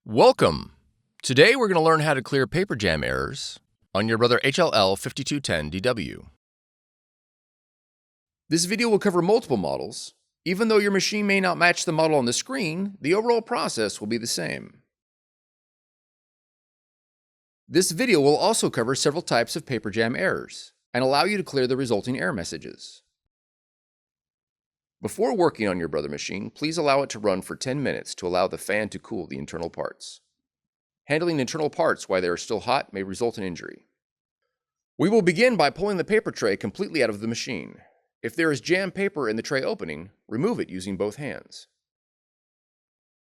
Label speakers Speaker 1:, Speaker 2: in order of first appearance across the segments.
Speaker 1: Welcome! Today we're going to learn how to clear paper jam errors on your Brother HL-L5210DW. This video will cover multiple models. Even though your machine may not match the model on the screen, the overall process will be the same. This video will also cover several types of paper jam errors and allow you to clear the resulting error messages. Before working on your Brother machine, please allow it to run for 10 minutes to allow the fan to cool the internal parts. Handling internal parts while they are still hot may result in injury. We will begin by pulling the paper tray completely out of the machine. If there is jammed paper in the tray opening, remove it using both hands.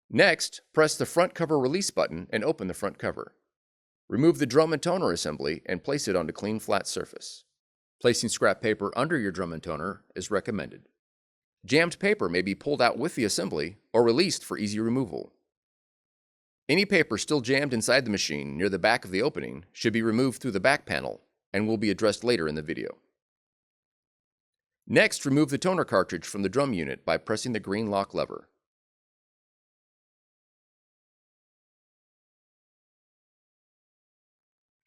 Speaker 1: Next, press the front cover release button and open the front cover. Remove the drum and toner assembly and place it onto clean flat surface. Placing scrap paper under your drum and toner is recommended. Jammed paper may be pulled out with the assembly or released for easy removal. Any paper still jammed inside the machine near the back of the opening should be removed through the back panel and will be addressed later in the video. Next, remove the toner cartridge from the drum unit by pressing the green lock lever.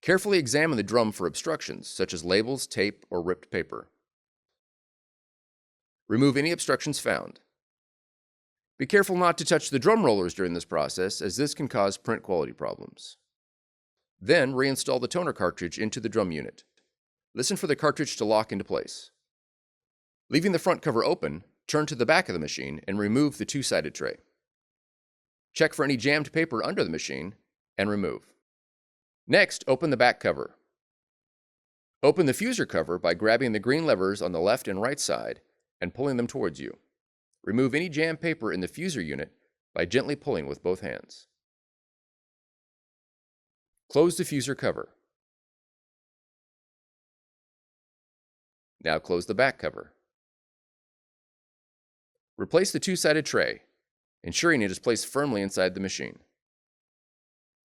Speaker 1: Carefully examine the drum for obstructions such as labels, tape, or ripped paper. Remove any obstructions found. Be careful not to touch the drum rollers during this process, as this can cause print quality problems. Then reinstall the toner cartridge into the drum unit. Listen for the cartridge to lock into place. Leaving the front cover open, turn to the back of the machine and remove the two-sided tray. Check for any jammed paper under the machine and remove. Next, open the back cover. Open the fuser cover by grabbing the green levers on the left and right side and pulling them towards you. Remove any jammed paper in the fuser unit by gently pulling with both hands. Close the fuser cover. Now close the back cover. Replace the two-sided tray, ensuring it is placed firmly inside the machine.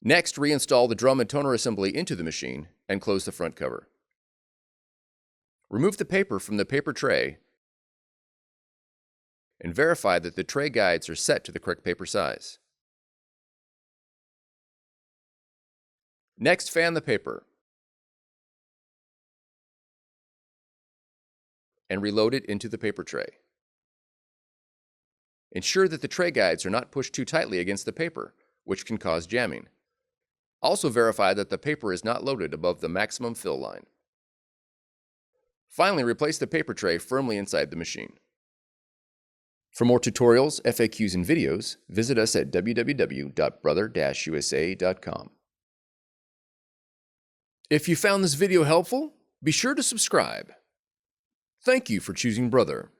Speaker 1: Next, reinstall the drum and toner assembly into the machine and close the front cover. Remove the paper from the paper tray and verify that the tray guides are set to the correct paper size. Next, fan the paper and reload it into the paper tray. Ensure that the tray guides are not pushed too tightly against the paper, which can cause jamming. Also verify that the paper is not loaded above the maximum fill line. Finally, replace the paper tray firmly inside the machine. For more tutorials, FAQs, and videos, visit us at www.brother-usa.com. If you found this video helpful, be sure to subscribe. Thank you for choosing Brother.